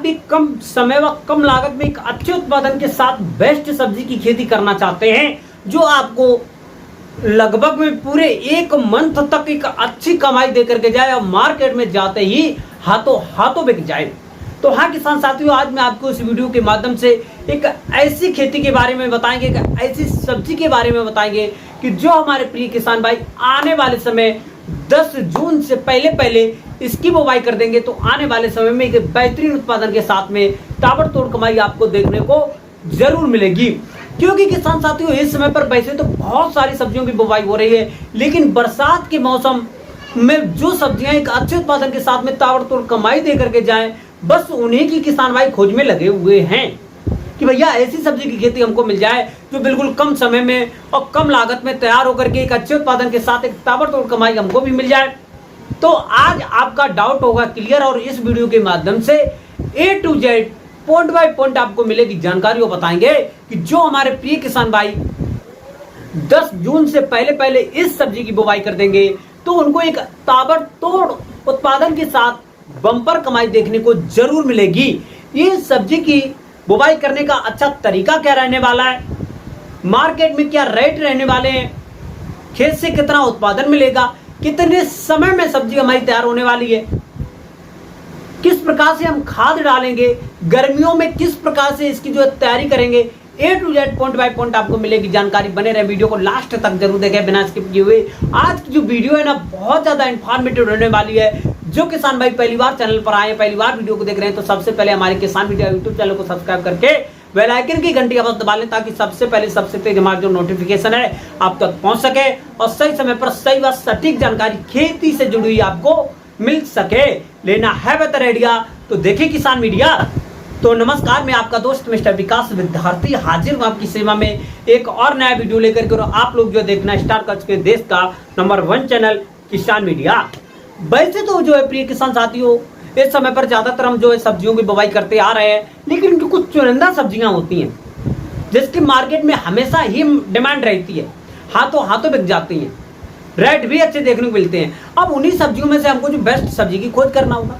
भी कम समय व कम लागत में एक अच्छे उत्पादन के साथ बेस्ट सब्जी की खेती करना चाहते हैं, जो आपको लगभग में पूरे 1 मंथ तक एक अच्छी कमाई दे करके जाए और मार्केट में जाते ही हाथों हाथों बिक जाए, तो हाँ किसान साथियों, आज मैं आपको इस वीडियो के माध्यम से एक ऐसी खेती के बारे में बताएंगे, एक ऐसी सब्जी के बारे में बताएंगे कि जो हमारे प्रिय किसान भाई आने वाले समय 10 जून से पहले इसकी बुवाई कर देंगे तो आने वाले समय में एक बेहतरीन उत्पादन के साथ में ताबड़तोड़ कमाई आपको देखने को जरूर मिलेगी। क्योंकि किसान साथियों, इस समय पर वैसे तो बहुत सारी सब्जियों की बुवाई हो रही है, लेकिन बरसात के मौसम में जो सब्जियां एक अच्छे उत्पादन के साथ में ताबड़तोड़ कमाई दे करके जाएं, बस उन्हीं की किसान भाई खोज में लगे हुए हैं कि भैया ऐसी सब्जी की खेती हमको मिल जाए जो बिल्कुल कम समय में और कम लागत में तैयार होकर के एक अच्छे उत्पादन के साथ एक ताबड़तोड़ कमाई हमको भी मिल जाए। तो आज आपका डाउट होगा क्लियर और इस वीडियो के माध्यम से A to Z point by point आपको मिलेगी जानकारी और बताएंगे कि जो हमारे प्रिय किसान भाई 10 जून से पहले इस सब्जी की बुवाई कर देंगे तो उनको एक ताबड़तोड़ उत्पादन के साथ बम्पर कमाई देखने को जरूर मिलेगी। ये सब्जी की बुवाई करने का अच्छा तरीका क्या रहने वाला है, मार्केट में क्या रेट रहने वाले हैं, खेत से कितना उत्पादन मिलेगा, कितने समय में सब्जी हमारी तैयार होने वाली है, किस प्रकार से हम खाद डालेंगे, गर्मियों में किस प्रकार से इसकी जो तैयारी करेंगे, A to Z point by point आपको मिलेगी जानकारी। बने रहे, वीडियो को लास्ट तक जरूर देखें बिना स्किप किए हुए। आज की जो वीडियो है ना बहुत ज्यादा इन्फॉर्मेटिव रहने वाली है। जो किसान भाई पहली बार चैनल पर आए, पहली बार वीडियो को देख रहे हैं, तो सबसे पहले हमारे किसान मीडिया यूट्यूब चैनल को सब्सक्राइब करके बेल आइकन की घंटी आवाज दबा लें ताकि सबसे पहले सबसे तेज हमारा जो नोटिफिकेशन है आप तक पहुंच सके और सही समय पर सही व सटीक जानकारी खेती से जुड़ी हुई आपको मिल सके। लेना है बेहतर आइडिया तो देखिए किसान मीडिया। तो नमस्कार, मैं आपका दोस्त मिस्टर विकास विद्यार्थी हाजिर हूं आपकी सेवा में एक और नया वीडियो लेकर के। आप लोग जो देखना स्टार्ट कर चुके देश का नंबर 1 चैनल किसान मीडिया। वैसे तो जो है प्रिय किसान साथियों, इस समय पर ज्यादातर हम जो है सब्जियों की बुवाई करते आ रहे हैं, लेकिन इनकी कुछ चुनिंदा सब्जियां होती हैं जिसकी मार्केट में हमेशा ही डिमांड रहती है, हाथों हाथों बिक जाती हैं, रेट भी अच्छे देखने को मिलते हैं। अब उन्हीं सब्जियों में से हमको जो बेस्ट सब्जी की खोज करना होगा,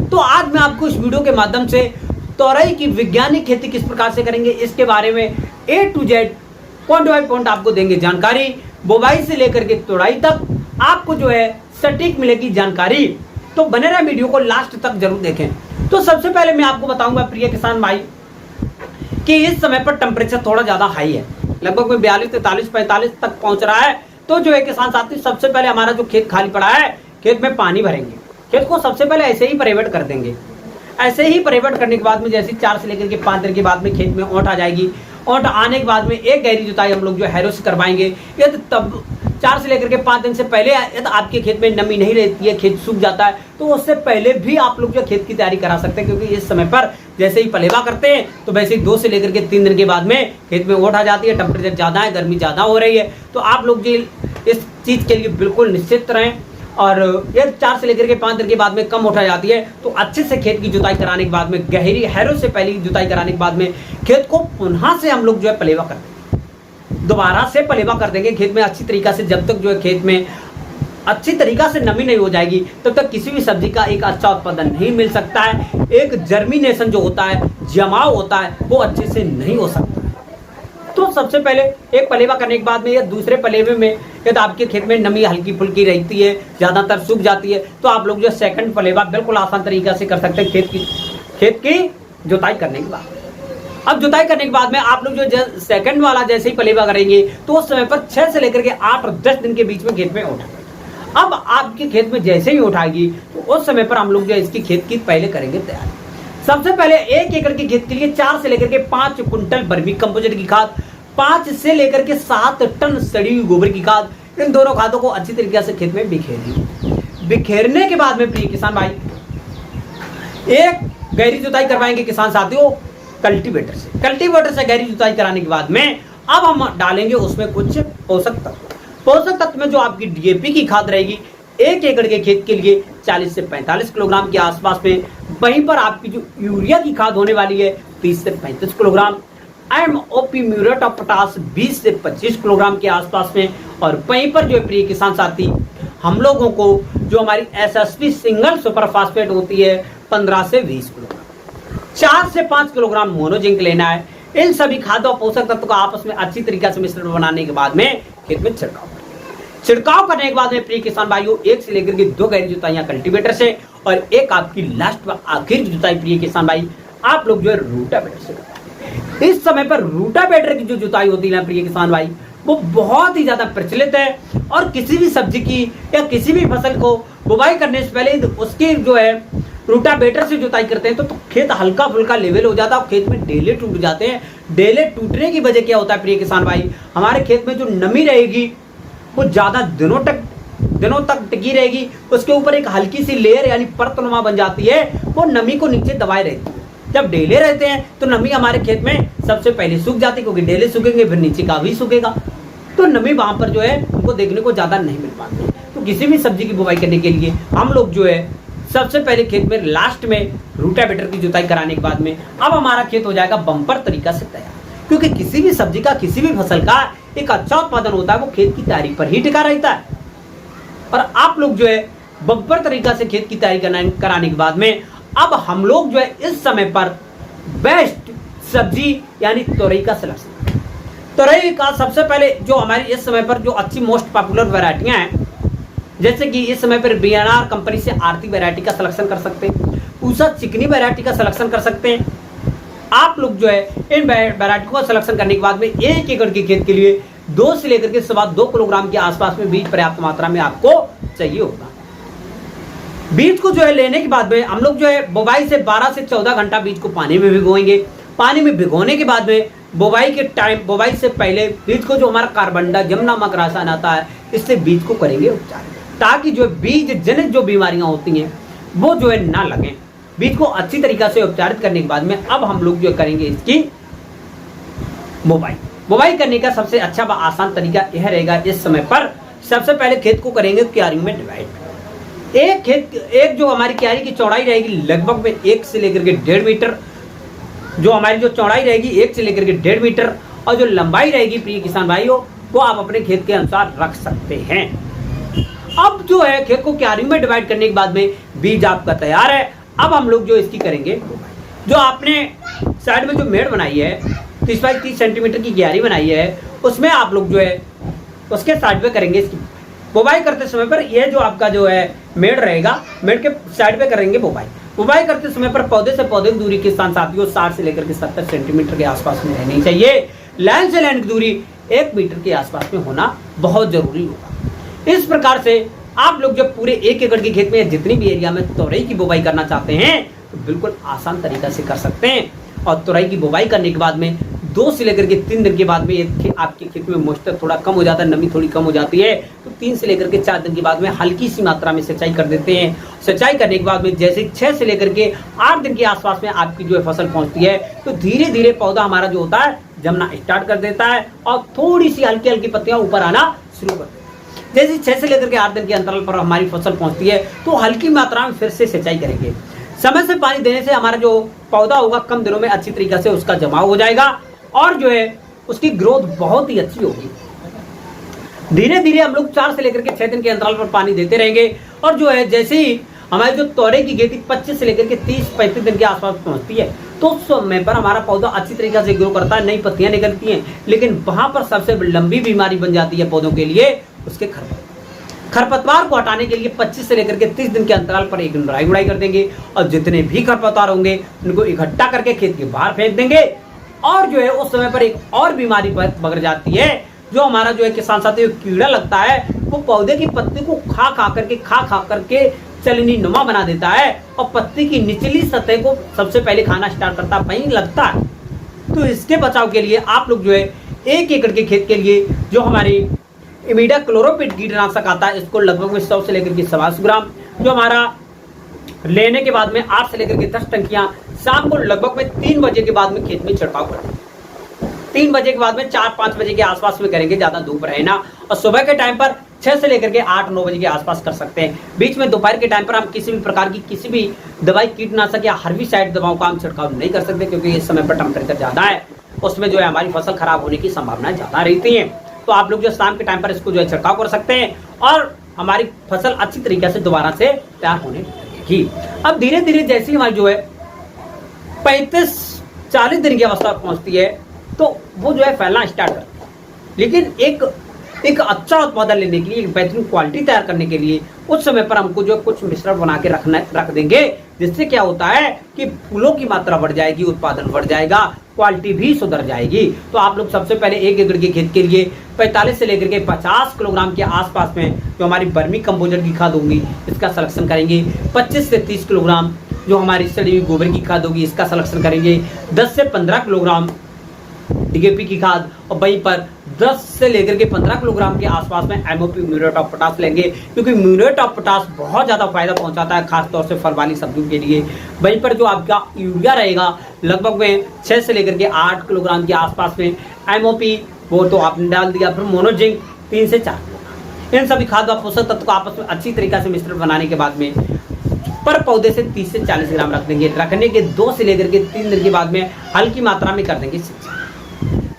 तो आज मैं आपको इस वीडियो के माध्यम से तोरई की वैज्ञानिक खेती किस प्रकार से करेंगे इसके बारे में A to Z point by point आपको देंगे जानकारी। बुवाई से लेकर के तोड़ाई तक आपको जो है सटीक मिलेगी जानकारी, तो बने रहे वीडियो को लास्ट तक जरूर देखें। तो सबसे पहले मैं आपको बताऊंगा प्रिय किसान भाई कि इस समय पर टेम्परेचर थोड़ा ज्यादा हाई है, लगभग में 42, 43, 45 तक पहुंच रहा है। तो जो है किसान साथी, सबसे पहले हमारा जो खेत खाली पड़ा है, खेत में पानी भरेंगे, खेत को सबसे पहले ऐसे ही परिवर्त कर देंगे। ऐसे ही परिवर्त करने के बाद में जैसे 4 से लेकर के 5 दिन के बाद में खेत में ओंठ आ जाएगी। ओंठ आने के बाद में एक गहरी जुताई हम लोग जो हैरो से करवाएंगे। यदि तब 4 से लेकर के 5 दिन से पहले यदि आपके खेत में नमी नहीं रहती है, खेत सूख जाता है, तो उससे पहले भी आप लोग जो खेत की तैयारी करा सकते हैं। क्योंकि इस समय पर जैसे ही पलेवा करते हैं तो वैसे ही 2 से लेकर के 3 दिन के बाद में खेत में ओंठ आ जाती है, टेम्परेचर ज्यादा है, गर्मी ज्यादा हो रही है, तो आप लोग जो इस चीज के लिए बिल्कुल निश्चित रहें। और यदि 4 से लेकर के 5 दिन के बाद में कम उठा जाती है तो अच्छे से खेत की जुताई कराने के बाद में, गहरी हैरो से पहले जुताई कराने के बाद में खेत को पुनः से हम लोग जो है पलेवा कर देंगे, दोबारा से पलेवा कर देंगे खेत में अच्छी तरीका से। जब तक जो है खेत में अच्छी तरीका से नमी नहीं हो जाएगी तब तक किसी भी सब्जी का एक अच्छा उत्पादन नहीं मिल सकता है। एक जर्मिनेशन जो होता है, जमाव होता है, वो अच्छे से नहीं हो सकता। तो सबसे पहले एक पलेवा करने के बाद में या दूसरे पलेवे में यदि आपके खेत में नमी हल्की फुल्की रहती है, ज्यादातर सूख जाती है, तो आप लोग जो सेकंड पलेवा बिल्कुल आसान तरीका से कर सकते हैं खेत की जुताई करने के बाद। अब जुताई करने के बाद में आप लोग जो सेकंड वाला जैसे ही पलेवा करेंगे तो उस समय पर 6 से लेकर के 8 और 10 दिन के बीच में खेत में उठाएंगे। अब आपके खेत में जैसे ही उठाएगी तो उस समय पर हम लोग जो इसकी खेत की पहले करेंगे तैयारी। सबसे पहले 1 एकड़ की खेत के लिए 4 से लेकर के 5 कुंटल वर्मी कंपोजिट की खाद, 5 से लेकर के 7 टन सड़ी हुई गोबर की खाद, इन दोनों खादों को अच्छी तरीके से खेत में बिखेरिए। बिखेरने के बाद में प्रिय किसान भाई एक गहरी जुताई करवाएंगे किसान साथियों कल्टीवेटर से। कल्टीवेटर से गहरी जुताई कराने के बाद में अब हम डालेंगे उसमें कुछ पोषक तत्व। पोषक तत्व में जो आपकी DAP की खाद रहेगी 1 एकड़ के खेत के लिए 40 से 45 किलोग्राम के आसपास में। वहीं पर आपकी जो यूरिया की खाद होने वाली है 30 से 35 kilogram. MOP muriate of potash 20 से 25 किलोग्राम के आसपास में। और वहीं पर जो प्रिय किसान साथी हम लोगों को जो हमारी SSP सिंगल सुपर फास्फेट होती है 15 से 20 किलोग्राम। 4 से 5 किलोग्राम मोनोजिंक लेना है। इन सभी खाद्य और पोषक तत्वों का आपस में अच्छी तरीके से मिश्रण बनाने के बाद में खेत में छिड़काव करने के बाद में प्रिय किसान भाइयों 1 से लेकर के 2 गहरी जुताइयां कल्टीवेटर से और एक आपकी लास्ट व आखिर की जुताई प्रिय किसान भाई आप लोग जो है रूटावेटर से करते हैं। इस समय पर रूटावेटर की जो जुताई होती है प्रिय किसान भाई वो बहुत ही ज्यादा प्रचलित है और किसी भी सब्जी की या किसी भी फसल को बुवाई करने से पहले उसकी जो है रूटावेटर से जुताई करते हैं तो खेत हल्का फुल्का लेवल हो जाता है और खेत में डेले टूट जाते हैं। डेले टूटने की वजह क्या होता है प्रिय किसान भाई, हमारे खेत में जो नमी रहेगी वो ज्यादा दिनों तक टिकी रहेगी। उसके ऊपर एक हल्की सी लेयर यानी परतनुमा बन जाती है, वो नमी को नीचे दबाए रहती है। जब डेले रहते हैं तो नमी हमारे खेत में सबसे पहले सूख जाती है, क्योंकि डेले सूखेंगे फिर नीचे का भी सूखेगा, तो नमी वहां पर जो है उनको देखने को ज्यादा नहीं मिल पाती। तो किसी भी सब्जी की बुवाई करने के लिए हम लोग जो है सबसे पहले खेत में लास्ट में रूटावेटर की जुताई कराने के बाद में अब हमारा खेत हो जाएगा बम्पर तरीका से तैयार। क्योंकि किसी भी सब्जी का किसी भी फसल का एक अच्छा उत्पादन होता है वो खेत की तैयारी पर ही टिका रहता है। और आप लोग जो है बम्पर तरीका से खेत की तैयारी कराने के बाद में अब हम लोग जो है इस समय पर बेस्ट सब्जी यानी तोरई का सिलेक्शन। तोरई का सबसे पहले जो हमारी इस समय पर जो अच्छी मोस्ट पॉपुलर वैरायटियां हैं, जैसे कि इस समय पर बीएनआर कंपनी से आरती वैरायटी का सिलेक्शन कर सकते हैं, पूसा चिकनी वैरायटी का सिलेक्शन कर सकते हैं। आप लोग जो है इन वैरायटी का सिलेक्शन करने के बाद में 1 एकड़ के खेत के लिए 2 से लेकर के 2 किलोग्राम के आसपास में बीज पर्याप्त मात्रा में आपको चाहिए होगा। बीज को जो है लेने के बाद में हम लोग जो है बुवाई से 12 से 14 घंटा बीज को पानी में भिगोएंगे। पानी में भिगोने के बाद में बुवाई से पहले बीज को जो हमारा कार्बनडाजिम नामक रसायन आता है इससे बीज को करेंगे उपचार, ताकि जो बीज जनित जो बीमारियां होती हैं वो जो है ना लगे। बीज को अच्छी तरीका से उपचारित करने के बाद में अब हम लोग जो करेंगे इसकी बुवाई करने का सबसे अच्छा व आसान तरीका यह रहेगा। इस समय पर सबसे पहले खेत को करेंगे क्यारी में डिवाइड। एक जो हमारी क्यारी की चौड़ाई रहेगी लगभग में 1 से लेकर के 1.5 मीटर, जो हमारी जो चौड़ाई रहेगी 1 से लेकर के 1.5 मीटर और जो लंबाई रहेगी प्रिय किसान भाइयों वो आप अपने खेत के अनुसार रख सकते हैं। अब जो है खेत को क्यारी में डिवाइड करने के बाद में बीज आपका तैयार है। अब हम लोग जो इसकी करेंगे जो आपने साइड में जो मेड़ बनाई है 30 बाई 30 सेंटीमीटर की क्यारी बनाई है उसमें आप लोग जो है उसके साइड पे करेंगे इसकी बुवाई करते समय पर यह जो आपका जो है मेड़ रहेगा मेड़ के साइड पे करेंगे बुवाई करते समय पर पौधे से पौधे की दूरी के स्थान साथियों 60 से लेकर के 70 सेंटीमीटर के आसपास में रहनी चाहिए। लाइन से लाइन की दूरी 1 मीटर के आसपास में होना बहुत जरूरी होगा। इस प्रकार से आप लोग जब पूरे 1 एकड़ के खेत में जितनी भी एरिया में तोरई की बुवाई करना चाहते हैं तो बिल्कुल आसान तरीका से कर सकते हैं। और तोरई की बुवाई करने के बाद में 2 से लेकर के 3 दिन के बाद में आपके खेत में मॉइस्चर थोड़ा कम हो जाता है, नमी थोड़ी कम हो जाती है, तो 3 से लेकर के 4 दिन के बाद में हल्की सी मात्रा में सिंचाई कर देते हैं। सिंचाई करने के बाद में जैसे 6 से लेकर के 8 दिन के आसपास में आपकी जो है फसल पहुंचती है तो धीरे धीरे पौधा हमारा जो होता है जमना स्टार्ट कर देता है और थोड़ी सी हल्की हल्की पत्तियां ऊपर आना शुरू कर देती है। जैसे 6 से लेकर के 8 दिन के अंतराल पर हमारी फसल पहुंचती है तो हल्की मात्रा में फिर से सिंचाई करेंगे। समय से पानी देने से हमारा जो पौधा होगा कम दिनों में अच्छी तरीके से उसका जमाव हो जाएगा और जो है उसकी ग्रोथ बहुत ही अच्छी होगी। धीरे धीरे हम लोग 4 से लेकर के 6 दिन के अंतराल पर पानी देते रहेंगे और जो है जैसे ही हमारी जो तोरई की खेती 25 से लेकर के 30-35 दिन के आसपास पहुंचती है तो उस समय पर हमारा पौधा अच्छी तरीके से ग्रो करता है, नई पत्तियां निकलती हैं। लेकिन वहां पर सबसे लंबी बीमारी बन जाती है पौधों के लिए उसके खरपतवार को हटाने के लिए 25 से लेकर के 30 दिन के अंतराल पर एक दिन गुड़ाई कर देंगे और जितने भी खरपतवार होंगे उनको इकट्ठा करके खेत के बाहर फेंक देंगे। और जो है उस समय पर एक और बीमारी पकड़ जाती है जो हमारा जो है किसान साथियों कीड़ा लगता है, वो पौधे की पत्ती को खा करके चलनी नुमा बना देता है और पत्ती की निचली सतह को सबसे पहले खाना स्टार्ट करता है, वहीं लगता है। तो इसके बचाव के लिए आप लोग जो है 1 एकड़ के खेत के लिए जो हमारी इमीडा क्लोरोपिड कीटनाशक आता है इसको लगभग में 100 से लेकर के 150 ग्राम जो हमारा लेने के बाद में 8 से लेकर के 10 टंकियां शाम को लगभग में 3 बजे के बाद में खेत में छिड़काव करेंगे। 3 बजे के बाद में 4-5 बजे के आसपास में करेंगे, ज्यादा धूप रहे ना। और सुबह के टाइम पर 6 से लेकर के 8-9 बजे के आसपास कर सकते हैं। बीच में दोपहर के टाइम पर हम किसी भी प्रकार की किसी भी दवाई कीटनाशक या हर्बिसाइड दवाओं का हम छिड़काव नहीं कर सकते, क्योंकि इस समय पर टेम्परेचर ज्यादा है, उसमें जो है हमारी फसल खराब होने की संभावनाएं ज्यादा रहती है। तो आप लोग जो शाम के टाइम पर इसको जो है छिड़काव कर सकते हैं और हमारी फसल अच्छी तरीके से दोबारा से तैयार होने लगेगी। अब धीरे धीरे जैसे ही हमारी जो है 35-40 दिन की अवस्था पहुंचती है तो वो जो है फैलना स्टार्ट करता है। लेकिन एक अच्छा उत्पादन लेने के लिए, एक बेहतरीन क्वालिटी तैयार करने के लिए उस समय पर हमको जो कुछ मिश्रण बना के रख देंगे, जिससे क्या होता है कि फूलों की मात्रा बढ़ जाएगी, उत्पादन बढ़ जाएगा, क्वालिटी भी सुधर जाएगी। तो आप लोग सबसे पहले 1 एकड़ के खेत के लिए 45 से लेकर के 50 किलोग्राम के आसपास में जो हमारी वर्मी कंपोजर की खाद होगी इसका सिलेक्शन करेंगे। 25 से 30 किलोग्राम जो हमारी सड़ी हुई गोबर की खाद होगी इसका सिलेक्शन करेंगे। 10 से 15 किलोग्राम डीएपी की खाद, और वहीं पर 10 से लेकर के 15 किलोग्राम के आसपास में एमओपी म्यूरेट ऑफ पोटाश लेंगे, क्योंकि म्यूरेट ऑफ पोटाश बहुत ज़्यादा फायदा पहुंचाता है, खासतौर से फल वाली सब्जियों के लिए। वहीं पर जो आपका यूरिया रहेगा लगभग में 6 से लेकर के 8 किलोग्राम के आसपास में। एमओपी वो तो आपने डाल दिया। फिर मोनोजिंक 3 से 4 किलोग्राम। इन सभी खाद व पोषक तत्व को आपस में अच्छी तरीके से मिश्रण बनाने के बाद में पर पौधे से 30 से 40 ग्राम रख देंगे। रखने के 2 से लेकर के 3 दिन के बाद में हल्की मात्रा में कर देंगे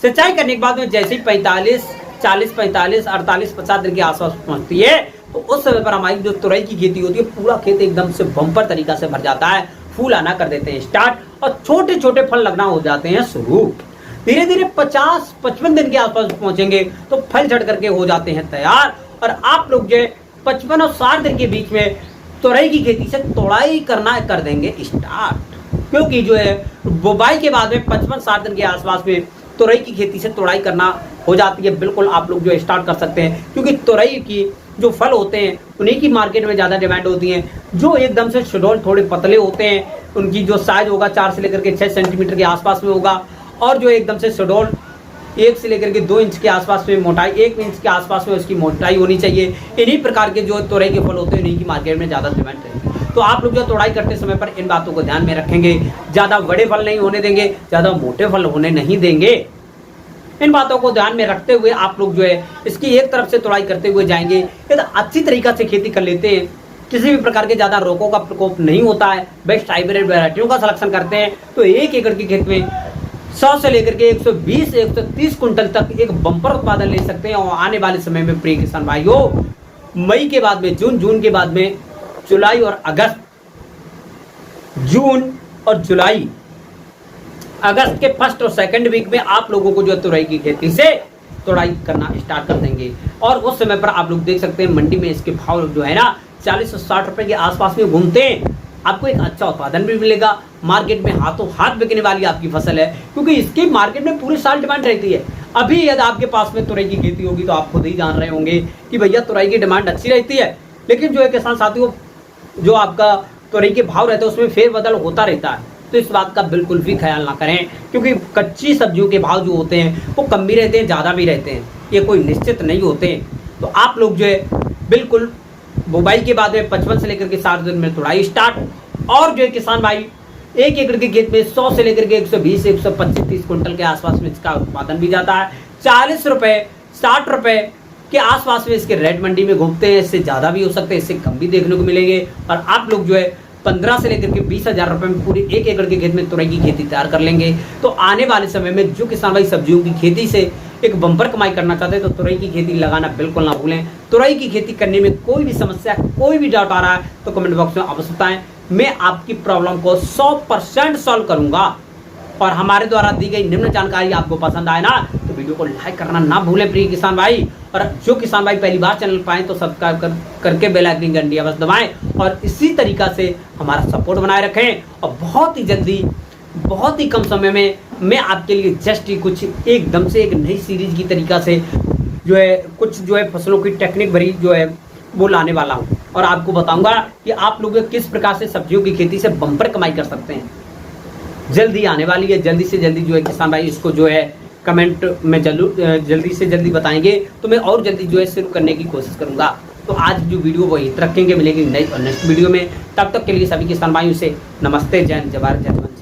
सिंचाई करने के बाद में जैसे ही 40, 48, 50 दिन के आसपास पहुंचती है तो उस समय पर हमारी जो तुरई की खेती होती है पूरा खेत एकदम से बम्पर तरीका से भर जाता है, फूल आना कर देते हैं स्टार्ट और छोटे छोटे फल लगना हो जाते हैं शुरू। धीरे धीरे 50-55 दिन के आसपास पहुंचेंगे तो फल झड़ करके हो जाते हैं तैयार। और आप लोग जो 55 और 60 दिन के बीच में तुरई की खेती से तोड़ाई करना कर देंगे स्टार्ट, क्योंकि जो है बुवाई के बाद में 55-60 दिन के आसपास में तुरई की खेती से तोड़ाई करना हो जाती है। बिल्कुल आप लोग जो स्टार्ट कर सकते हैं, क्योंकि तुरई की जो फल होते हैं उन्हीं की मार्केट में ज़्यादा डिमांड होती है। जो एकदम से शेड्यूल थोड़े पतले होते हैं उनकी जो साइज होगा 4 से लेकर के 6 सेंटीमीटर के आसपास में होगा, और जो एकदम से शेड्यूल 1 से लेकर के 2 इंच के आसपास में मोटाई, 1 इंच के आसपास में उसकी मोटाई होनी चाहिए। इन्हीं प्रकार के जो तुरई के फल होते हैं इन्हीं की मार्केट में ज़्यादा डिमांड रहेगी। तो आप लोग जो तोड़ाई करते समय पर इन बातों को ध्यान में रखेंगे, ज़्यादा बड़े फल नहीं होने देंगे, ज़्यादा मोटे फल होने नहीं देंगे। इन बातों को ध्यान में रखते हुए आप लोग जो है इसकी एक तरफ से तोड़ाई करते हुए जाएंगे। यदि अच्छी तरीका से खेती कर लेते हैं, किसी भी प्रकार के ज़्यादा रोगों का प्रकोप नहीं होता है, बेस्ट हाइब्रिड वैरायटियों का सिलेक्शन करते हैं, तो 1 एकड़ के खेत में 100 से लेकर के 120-130 कुंटल तक एक बम्पर उत्पादन ले सकते हैं। और आने वाले समय में प्रिय किसान भाइयों, मई के बाद में जून के बाद में जुलाई और अगस्त, जून और जुलाई, अगस्त के फर्स्ट और सेकंड वीक में आप लोगों को जो तुरई की खेती से तोड़ाई करना स्टार्ट कर देंगे। और उस समय पर आप लोग देख सकते हैं मंडी में इसके भाव जो है ना 40 से 60 रुपए के आसपास में घूमते हैं। आपको एक अच्छा उत्पादन भी मिलेगा, मार्केट में हाथों हाथ बिकने वाली आपकी फसल है, क्योंकि इसकी मार्केट में पूरे साल डिमांड रहती है। अभी यदि आपके पास में तुरई की खेती होगी तो आप खुद ही जान रहे होंगे कि भैया तुरई की डिमांड अच्छी रहती है, लेकिन जो है किसान साथियों जो आपका तुरई के भाव रहते हैं उसमें फेरबदल होता रहता है। तो इस बात का बिल्कुल भी ख्याल ना करें, क्योंकि कच्ची सब्जियों के भाव जो होते हैं वो कम भी रहते हैं, ज़्यादा भी रहते हैं, ये कोई निश्चित नहीं होते। तो आप लोग जो है बिल्कुल बुवाई के बाद में 55 से लेकर के 60 दिन में तुड़ाई स्टार्ट। और जो है किसान भाई 1 एकड़ के खेत में 100 से लेकर के 120 125-30 कुंटल के आसपास में इसका उत्पादन भी जाता है। 40 रुपये 60 रुपये के आसपास में इसके रेट मंडी में घूमते हैं, इससे ज़्यादा भी हो सकते हैं, इससे कम भी देखने को मिलेंगे। और आप लोग जो है 15 से लेकर के 20,000 रुपये में पूरे 1 एकड़ के खेत में तुरई की खेती तैयार कर लेंगे। तो आने वाले समय में जो किसान भाई सब्जियों की खेती से एक बम्पर कमाई करना चाहते हैं तो तुरई की खेती लगाना बिल्कुल ना भूलें। तुरई की खेती करने में कोई भी समस्या, कोई भी डाउट आ रहा है तो कमेंट बॉक्स में अवश्य बताएं, मैं आपकी प्रॉब्लम को 100% सॉल्व करूंगा। और हमारे द्वारा दी गई निम्न जानकारी आपको पसंद आए ना तो वीडियो को लाइक करना ना भूलें प्रिय किसान भाई। और जो किसान भाई पहली बार चैनल पाएं तो सब्सक्राइब करके बेल आइकन की घंटी बस दबाएं और इसी तरीका से हमारा सपोर्ट बनाए रखें। और बहुत ही जल्दी, बहुत ही कम समय में मैं आपके लिए जस्ट कुछ एकदम से एक नई सीरीज की तरीका से जो है कुछ जो है फसलों की टेक्निक भरी जो है वो लाने वाला हूँ और आपको बताऊंगा कि आप लोग किस प्रकार से सब्जियों की खेती से बम्पर कमाई कर सकते हैं। जल्दी आने वाली है, जल्दी से जल्दी जो है किसान भाई इसको जो है कमेंट में जल्दी से जल्दी बताएंगे तो मैं और जल्दी जो है शुरू करने की कोशिश करूंगा। तो आज जो वीडियो वो यहीं रखेंगे, मिलेगी नई और नेक्स्ट वीडियो में। तब तक के लिए सभी किसान भाइयों से नमस्ते, जय हिंद, जय भारत, जय हिंद।